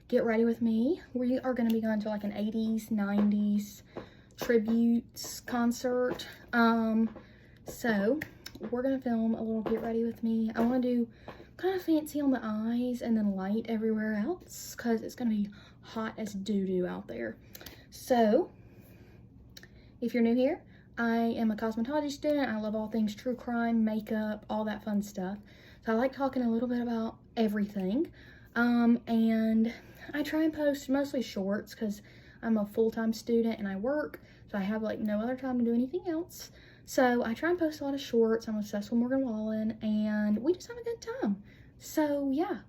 Get Ready With Me. We are going to be going to like an 80s, 90s tributes concert. So we're going to film a little Get Ready With Me. I want to do kind of fancy on the eyes and then light everywhere else because it's going to be hot as doo-doo out there. So if you're new here, I am a cosmetology student. I love all things true crime, makeup, all that fun stuff. So I like talking a little bit about everything. And I try and post mostly shorts because I'm a full-time student and I work. So I have like no other time to do anything else. So I try and post a lot of shorts. I'm obsessed with Morgan Wallen and we just have a good time. So yeah,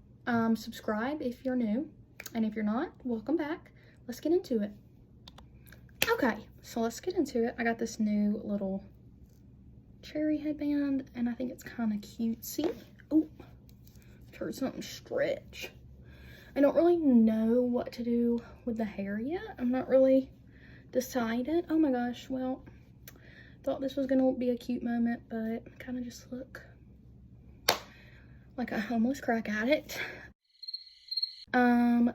subscribe if you're new. And if you're not, welcome back. Let's get into it. Okay, so let's get into it. I got this new little cherry headband and I think it's kind of cutesy. Oh, heard something stretch. I don't really know what to do with the hair yet. I'm not really decided. Oh my gosh, well, thought this was gonna be a cute moment, but kind of just look like a homeless crack addict.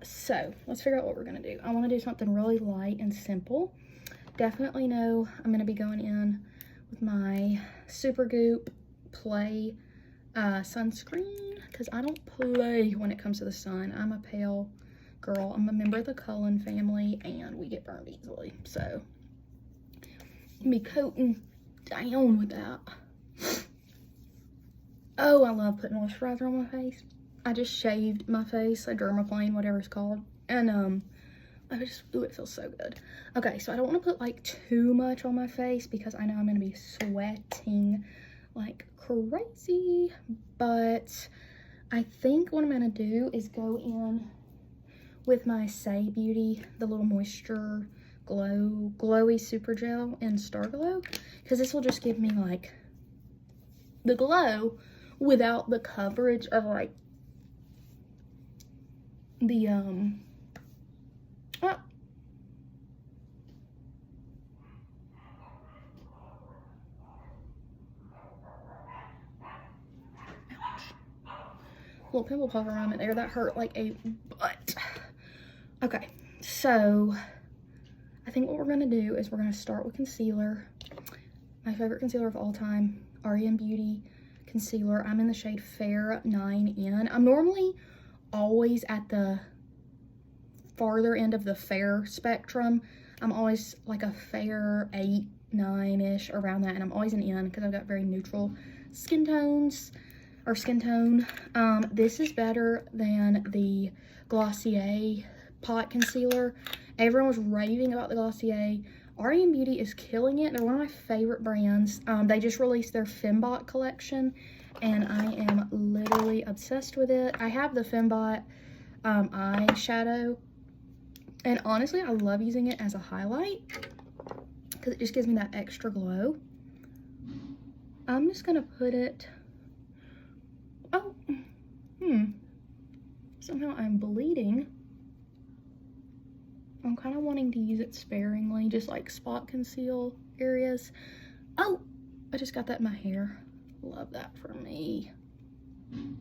So let's figure out what we're gonna do. I want to do something really light and simple. Definitely know I'm gonna be going in with my Supergoop Play sunscreen because I don't play when it comes to the sun. I'm a pale girl. I'm a member of the Cullen family and we get burned easily. So be coating down with that. Oh, I love putting moisturizer on my face. I just shaved my face, a dermaplane, whatever it's called. And ooh, it feels so good. Okay, so I don't want to put like too much on my face because I know I'm going to be sweating like crazy. But I think what I'm going to do is go in with my Say Beauty, the little moisture glowy super gel in Star Glow, because this will just give me like the glow without the coverage of like the little pimple popper moment there that hurt like a butt. Okay, so I think what we're gonna do is we're gonna start with concealer. My favorite concealer of all time, REM Beauty concealer. I'm in the shade Fair 9N. I'm normally always at the farther end of the fair spectrum. I'm always like a fair 8, 9-ish, around that, and I'm always an N because I've got very neutral skin tones or skin tone. This is better than the Glossier pot concealer. Everyone was raving about the Glossier. REM Beauty is killing it. They're one of my favorite brands. They just released their Fembot collection and I am literally obsessed with it. I have the Fembot eyeshadow and honestly I love using it as a highlight because it just gives me that extra glow. I'm just gonna put it, somehow I'm bleeding. I'm kind of wanting to use it sparingly, just like spot conceal areas. Oh, I just got that in my hair. Love that for me. And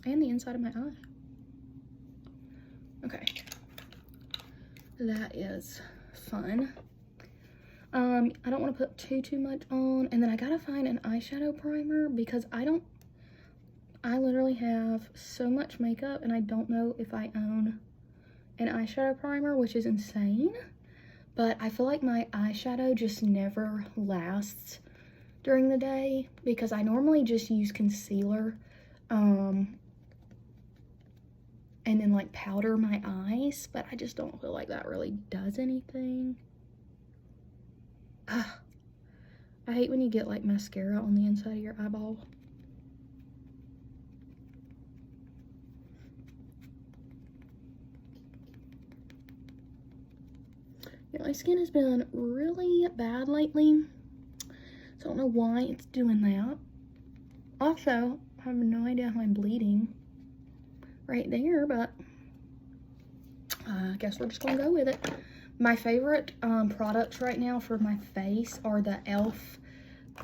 the inside of my eye. Okay. That is fun. I don't want to put too much on. And then I gotta find an eyeshadow primer because I literally have so much makeup and I don't know if I own an eyeshadow primer, which is insane. But I feel like my eyeshadow just never lasts during the day because I normally just use concealer and then like powder my eyes, but I just don't feel like that really does anything. I hate when you get like mascara on the inside of your eyeball. Yeah, my skin has been really bad lately, so I don't know why it's doing that. Also, I have no idea how I'm bleeding right there, but I guess we're just gonna go with it. My favorite products right now for my face are the e.l.f.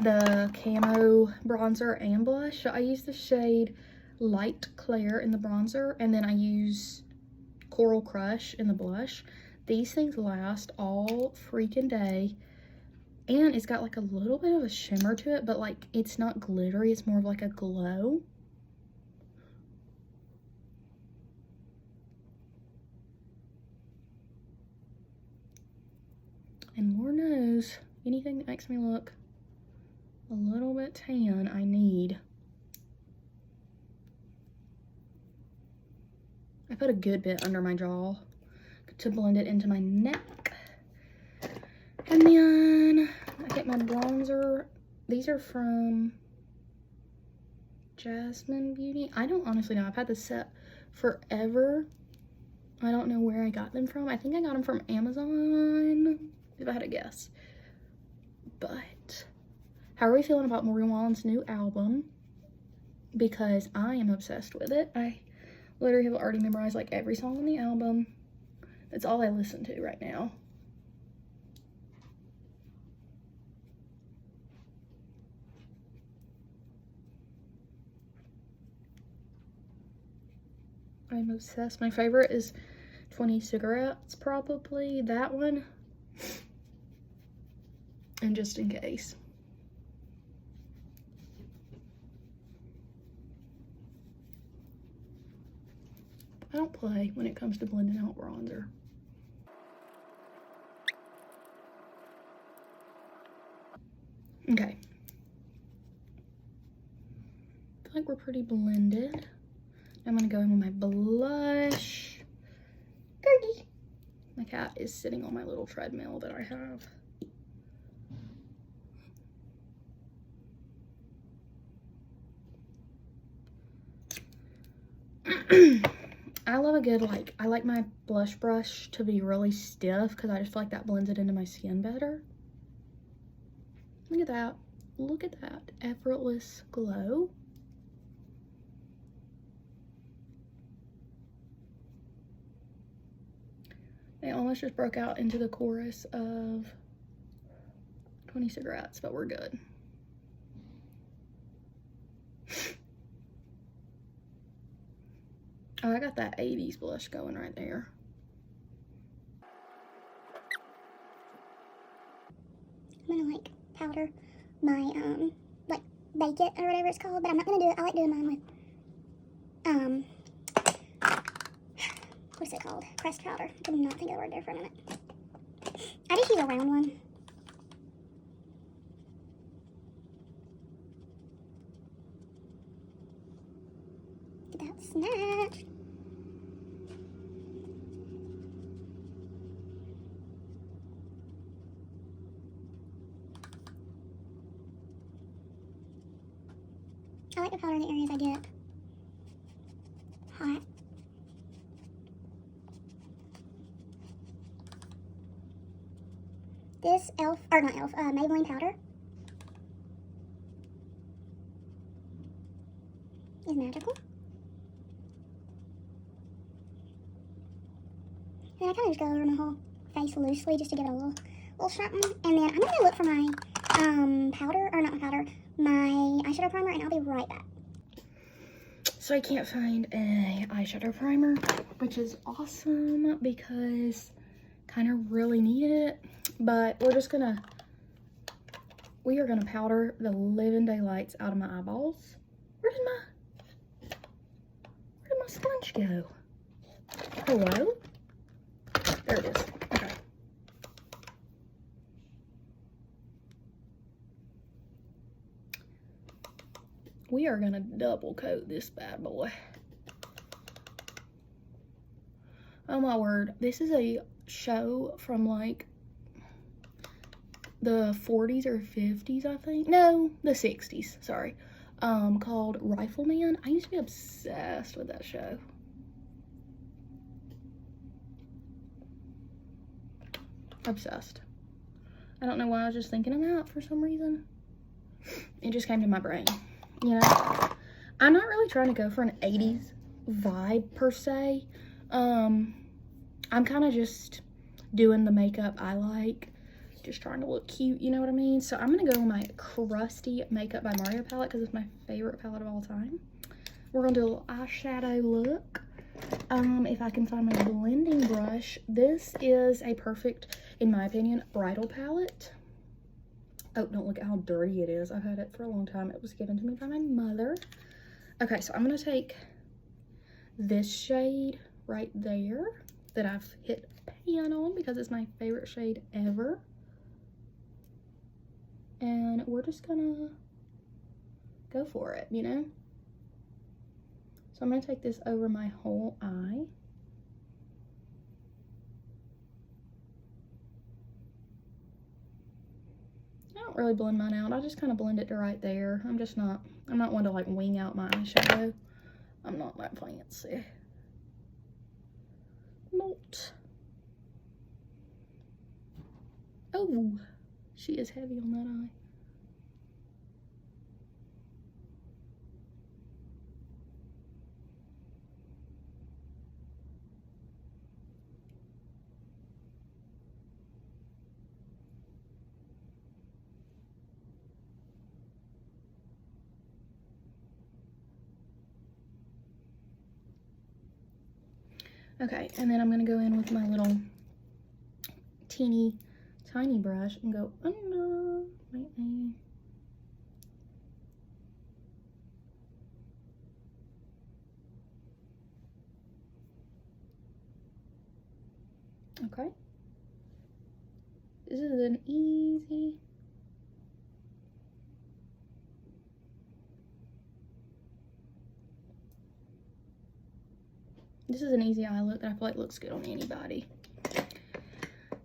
the camo bronzer and blush. So I use the shade Light Clair in the bronzer, and then I use Coral Crush in the blush. These things last all freaking day, and it's got like a little bit of a shimmer to it, but like it's not glittery, it's more of like a glow. And Lord knows, anything that makes me look a little bit tan, I need. I put a good bit under my jaw to blend it into my neck. And then I get my bronzer. These are from Jasmine Beauty. I don't honestly know. I've had this set forever. I don't know where I got them from. I think I got them from Amazon, if I had to guess. But how are we feeling about Maureen Wallen's new album? Because I am obsessed with it. I literally have already memorized like every song on the album. That's all I listen to right now. I'm obsessed. My favorite is 20 Cigarettes, probably. That one. And Just in Case. I don't play when it comes to blending out bronzer. Okay. I feel like we're pretty blended. I'm gonna go in with my blush. Gertie. My cat is sitting on my little treadmill that I have. I love a good, like, I like my blush brush to be really stiff because I just feel like that blends it into my skin better. Look at that. Look at that effortless glow. I almost just broke out into the chorus of 20 Cigarettes, but we're good. Oh, I got that 80s blush going right there. I'm gonna like powder my like bake it or whatever it's called, but I'm not gonna do it. I like doing mine with what's it called? Pressed powder. I could not think of the word there for a minute. I just use a round one. Get that snatched. I like to powder in the areas I get hot. This Maybelline powder is magical. And I kind of just go over my whole face loosely just to give it a little something. And then I'm going to look for my my eyeshadow primer, and I'll be right back. So I can't find a eyeshadow primer, which is awesome because kind of really need it. But we are gonna powder the living daylights out of my eyeballs. Where did my sponge go? Hello? There it is. Okay. We are gonna double coat this bad boy. Oh my word, this is a show from like the 40s or 50s, I think. No, the 60s, sorry. Called Rifleman. I used to be obsessed with that show. Obsessed. I don't know why I was just thinking of that for some reason. It just came to my brain. You know, I'm not really trying to go for an 80s vibe per se. I'm kind of just doing the makeup I like, just trying to look cute, you know what I mean? So I'm gonna go with my Crusty Makeup by Mario palette because it's my favorite palette of all time. we're gonna do a little eyeshadow look. If I can find my blending brush, this is a perfect, in my opinion, bridal palette. Oh, don't look at how dirty it is. I've had it for a long time. It was given to me by my mother. Okay, so I'm gonna take this shade right there that I've hit pan on because it's my favorite shade ever. And we're just gonna go for it, you know? So I'm gonna take this over my whole eye. I don't really blend mine out. I just kind of blend it to right there. I'm not one to like wing out my eyeshadow. I'm not that fancy. Not. Oh, she is heavy on that eye. Okay, and then I'm gonna go in with my little teeny tiny brush and go under my eye. Okay. This is an easy. This is an easy eye look that I feel like looks good on anybody.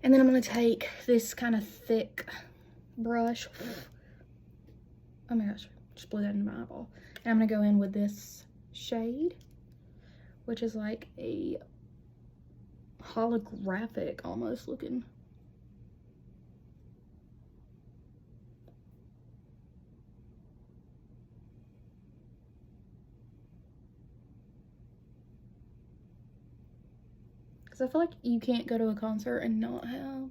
And then I'm gonna take this kind of thick brush. Oh my gosh, just blew that into my eyeball. And I'm gonna go in with this shade, which is like a holographic almost looking. Because I feel like you can't go to a concert and not have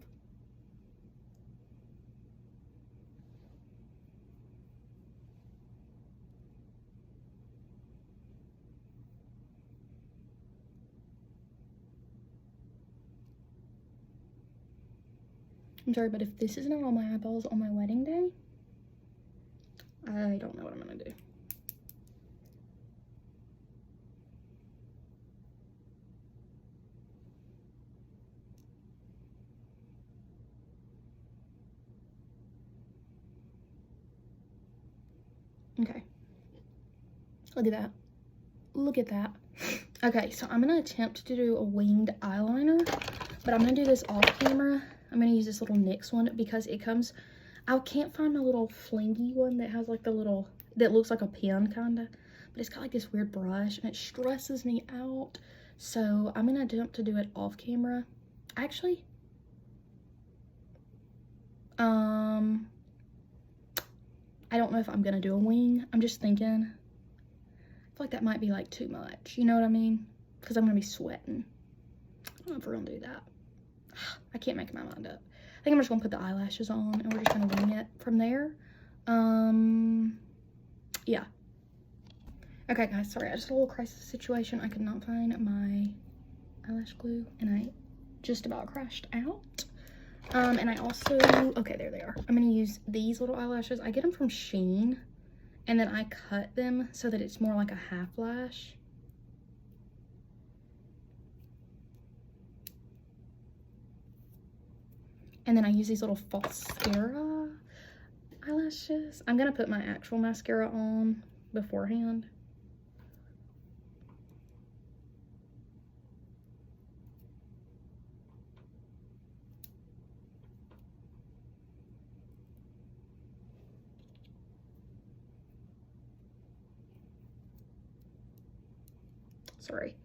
I'm sorry, but if this isn't on my eyeballs on my wedding day, I don't know what I'm gonna do. Okay. Look at that. Look at that. Okay, so I'm gonna attempt to do a winged eyeliner, but I'm gonna do this off camera. I'm gonna use this little NYX one because it comes, I can't find my little flingy one that has like the little, that looks like a pen kinda, but it's got like this weird brush and it stresses me out. So I'm gonna attempt to do it off camera. Actually, I don't know if I'm gonna do a wing. I'm just thinking, I feel like that might be like too much. You know what I mean? Because I'm gonna be sweating. I don't know if we're gonna do that. I can't make my mind up. I think I'm just gonna put the eyelashes on and we're just gonna wing it from there. Yeah. Okay guys, sorry, I just had a little crisis situation. I could not find my eyelash glue and I just about crashed out. And I also, okay, there they are. I'm gonna use these little eyelashes. I get them from Shein and then I cut them so that it's more like a half lash. And then I use these little mascara eyelashes. I'm gonna put my actual mascara on beforehand. Sorry,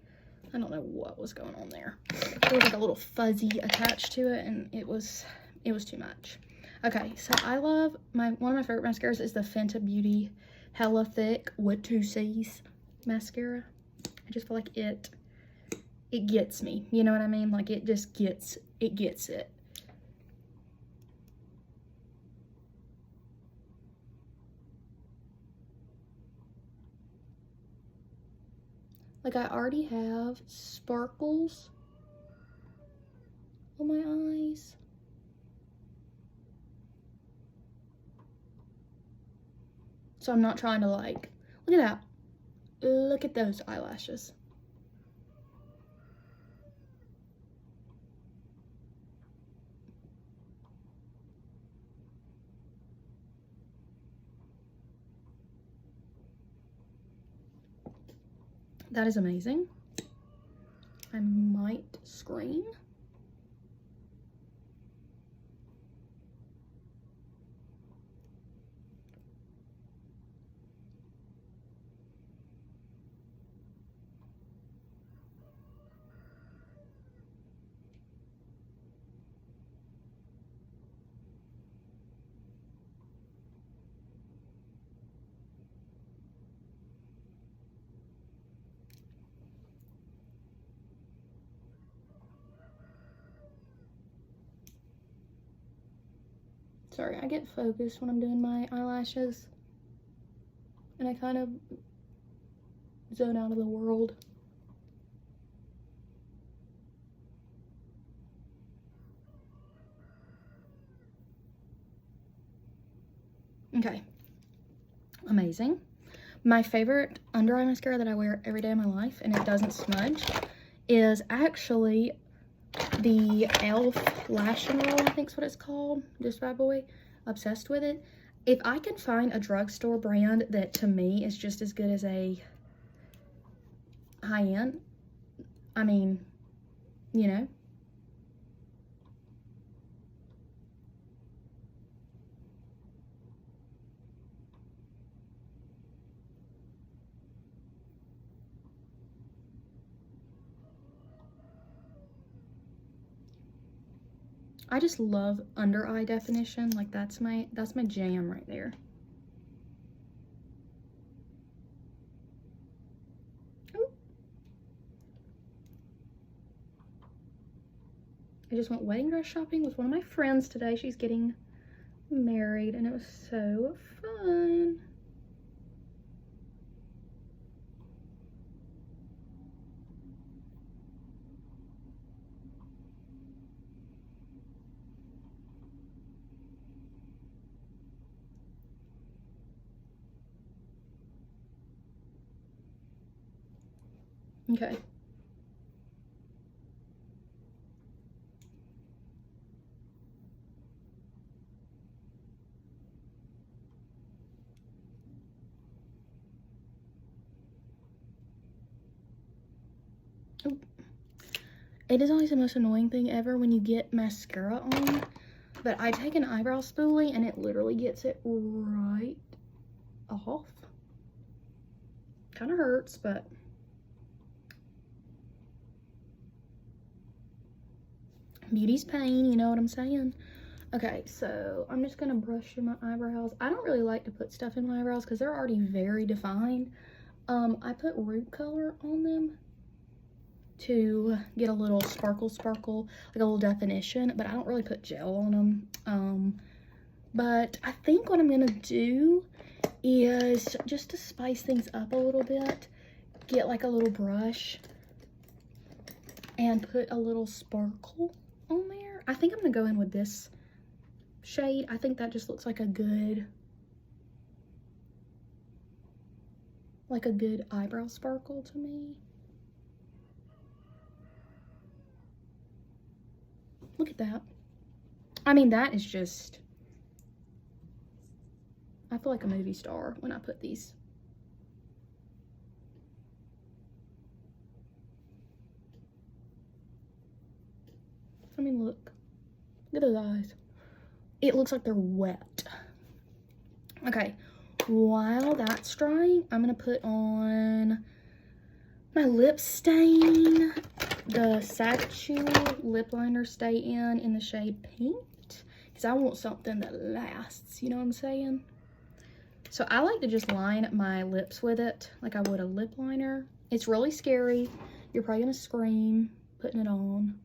I don't know what was going on there. There was like a little fuzzy attached to it and it was too much. Okay, so I love one of my favorite mascaras is the Fenty Beauty Hella Thick with 2 C's mascara. I just feel like it gets me, you know what I mean? Like it just gets it. Like, I already have sparkles on my eyes. So I'm not trying to like, look at that. Look at those eyelashes. That is amazing. I might scream. Sorry, I get focused when I'm doing my eyelashes. And I kind of zone out of the world. Okay. Amazing. My favorite under eye mascara that I wear every day of my life, and it doesn't smudge, is actually the e.l.f. Lash and Roll, I think is what it's called. Just Bad Boy. Obsessed with it. If I can find a drugstore brand that to me is just as good as a high-end, I mean, you know. I just love under eye definition. Like that's my jam right there. Ooh. I just went wedding dress shopping with one of my friends today. She's getting married and it was so fun. Okay. Ooh. It is always the most annoying thing ever when you get mascara on, but I take an eyebrow spoolie and it literally gets it right off. Kind of hurts, but beauty's pain, you know what I'm saying? Okay, so I'm just gonna brush through my eyebrows. I don't really like to put stuff in my eyebrows because they're already very defined. I put root color on them to get a little sparkle, like a little definition, but I don't really put gel on them. But I think what I'm gonna do is, just to spice things up a little bit, get like a little brush and put a little sparkle on there. I think I'm gonna go in with this shade. I think that just looks like a good eyebrow sparkle to me. Look at that. I mean, that is just, I feel like a movie star when I put these. I mean, look at those eyes. It looks like they're wet. Okay, while that's drying, I'm gonna put on my lip stain, the Sachu lip liner Stay in the shade Pink, because I want something that lasts, you know what I'm saying? So I like to just line my lips with it like I would a lip liner. It's really scary. You're probably gonna scream putting it on.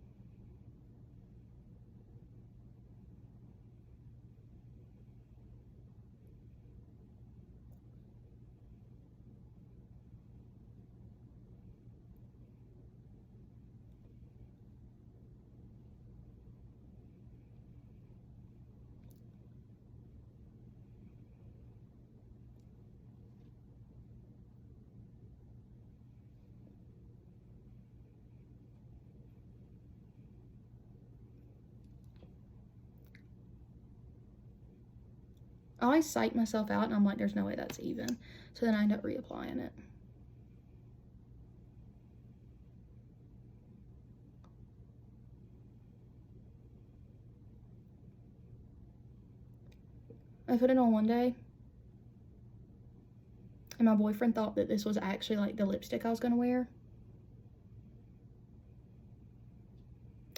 I always psych myself out and I'm like, there's no way that's even. So then I end up reapplying it. I put it on one day. And my boyfriend thought that this was actually like the lipstick I was gonna wear.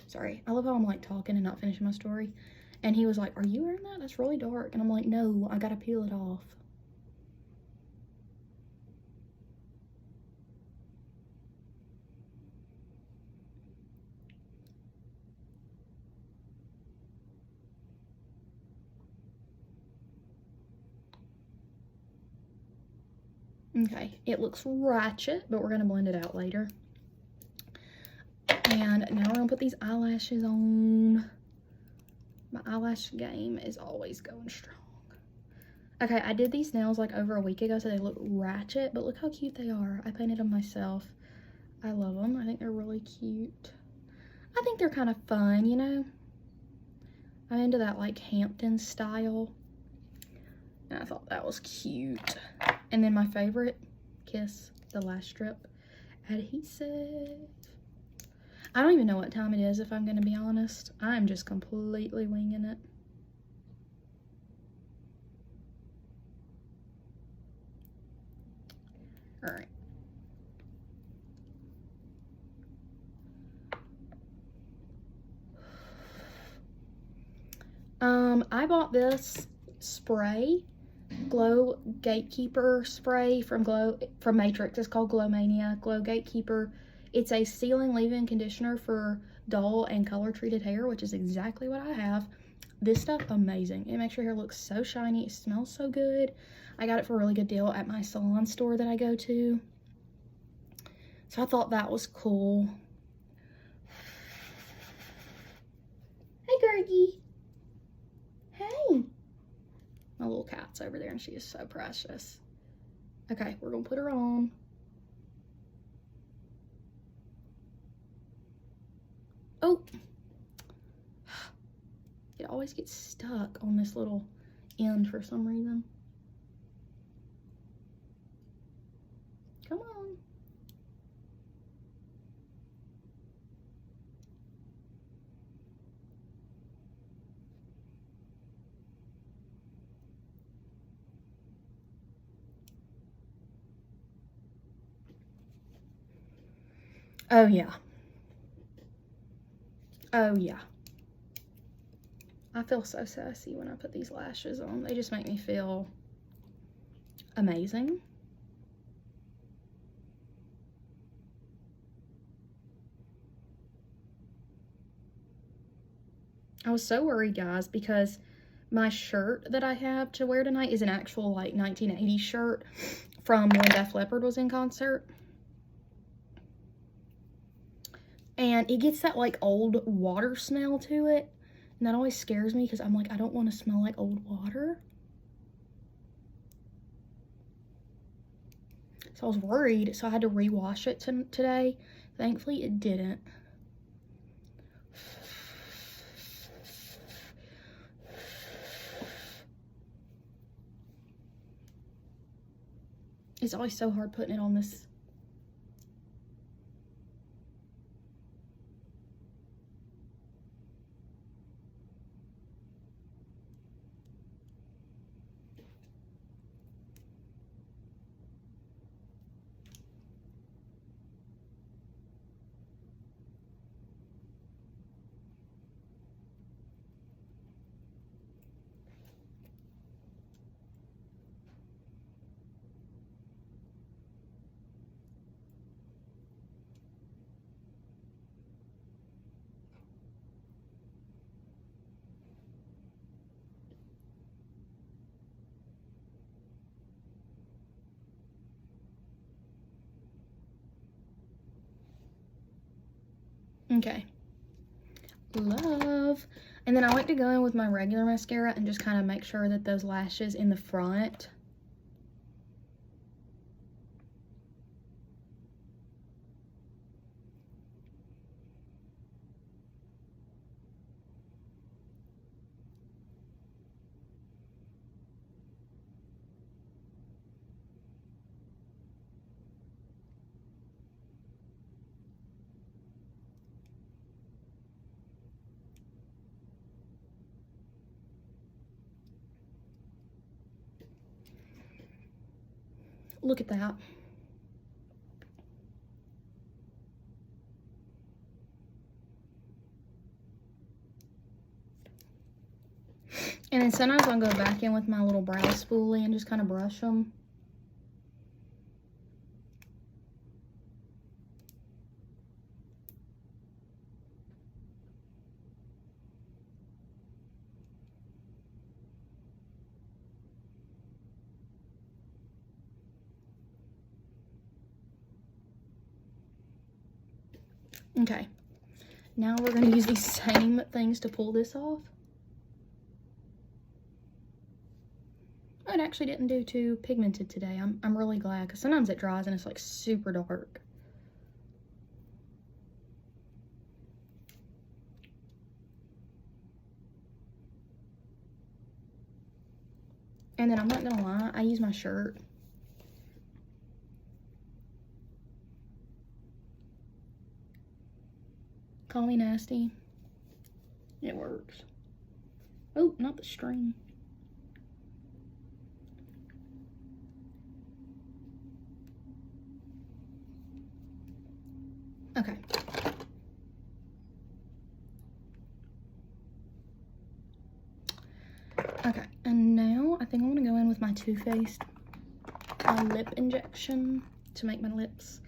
Sorry, I love how I'm like talking and not finishing my story. And he was like, are you wearing that? That's really dark. And I'm like, no, I gotta peel it off. Okay, it looks ratchet, but we're gonna blend it out later. And now we're gonna put these eyelashes on. My eyelash game is always going strong. Okay, I did these nails like over a week ago, so they look ratchet, but look how cute they are. I painted them myself. I love them. I think they're really cute. I think they're kind of fun, you know? I'm into that like Hampton style. And I thought that was cute. And then my favorite, Kiss, the lash strip adhesive. I don't even know what time it is, if I'm gonna be honest. I'm just completely winging it. All right. I bought this spray, Glow Gatekeeper spray from Matrix. It's called Glow Mania, Glow Gatekeeper. It's a sealing leave-in conditioner for dull and color treated hair, which is exactly what I have. This stuff, amazing. It makes your hair look so shiny. It smells so good. I got it for a really good deal at my salon store that I go to. So I thought that was cool. Hey, Gergie. Hey. My little cat's over there and she is so precious. Okay, we're gonna put her on. Oh. It always gets stuck on this little end for some reason. Come on. Oh yeah. Oh yeah. I feel so sassy when I put these lashes on. They just make me feel amazing. I was so worried, guys, because my shirt that I have to wear tonight is an actual like 1980s shirt from when Def Leppard was in concert. And it gets that like old water smell to it. And that always scares me because I'm like, I don't want to smell like old water. So I was worried. So I had to rewash it today. Thankfully, it didn't. It's always so hard putting it on this. Okay. Love. And then I like to go in with my regular mascara and just kind of make sure that those lashes in the front Look at that. And then sometimes I'll go back in with my little brow spoolie and just kind of brush them. Okay, now we're going to use these same things to pull this off. It actually didn't do too pigmented today. I'm really glad, because sometimes it dries and it's like super dark. And then I'm not gonna lie, I use my shirt. Call me nasty. It works. Oh, not the string. Okay. Okay, and now I think I'm gonna go in with my Too Faced lip injection to make my lips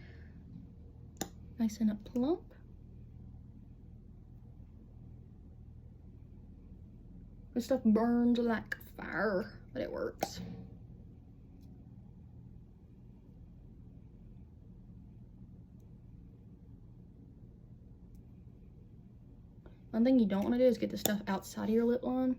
nice and plump. This stuff burns like fire, but it works. One thing you don't want to do is get the stuff outside of your lip line.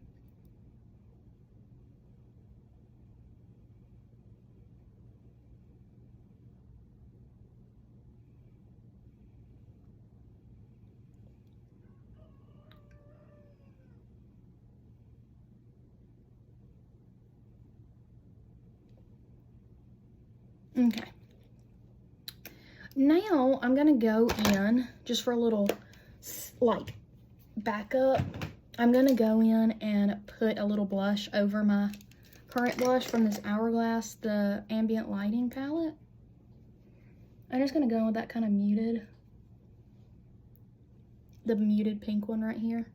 Okay. Now I'm gonna go in just for a little like backup. I'm gonna go in and put a little blush over my current blush from this Hourglass, the Ambient Lighting palette. I'm just gonna go in with that kind of muted, the muted pink one right here.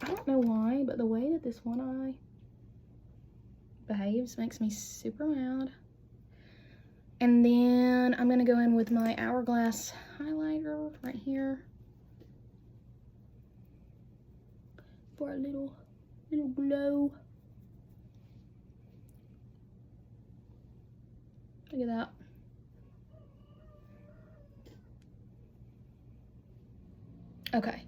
I don't know why, but the way that this one eye behaves makes me super mad. And then I'm gonna go in with my Hourglass highlighter right here for a little glow. Look at that. Okay,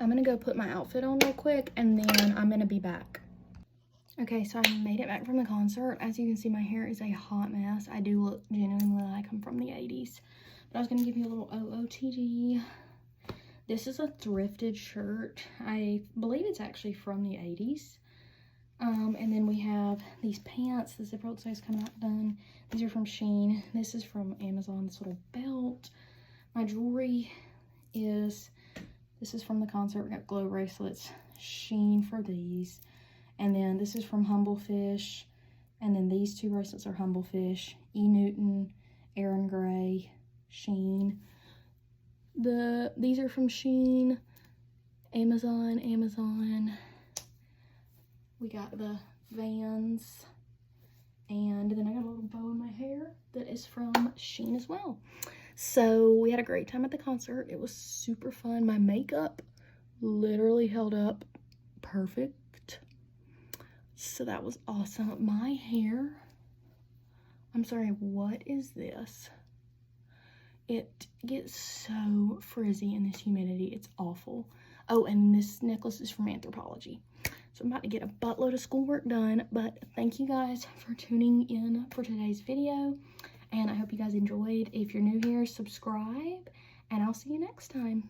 I'm gonna go put my outfit on real quick and then I'm gonna be back. Okay, so I made it back from the concert. As you can see, my hair is a hot mess. I do look genuinely like I'm from the 80s. But I was gonna give you a little OOTD. This is a thrifted shirt. I believe it's actually from the 80s. And then we have these pants. The zipper looks like it's coming out done. These are from Shein. This is from Amazon, this little belt. My jewelry is, this is from the concert. We got glow bracelets, Shein for these. And then this is from Humble Fish. And then these two bracelets are Humble Fish, E. Newton, Aaron Gray, Shein. These are from Shein, Amazon. We got the Vans, and then I got a little bow in my hair that is from Shein as well. So we had a great time at the concert. It was super fun. My makeup literally held up perfect. So that was awesome. My hair, I'm sorry, what is this? It gets so frizzy in this humidity. It's awful. Oh, and this necklace is from Anthropologie. So I'm about to get a buttload of schoolwork done, but thank you guys for tuning in for today's video, and I hope you guys enjoyed. If you're new here, subscribe, and I'll see you next time.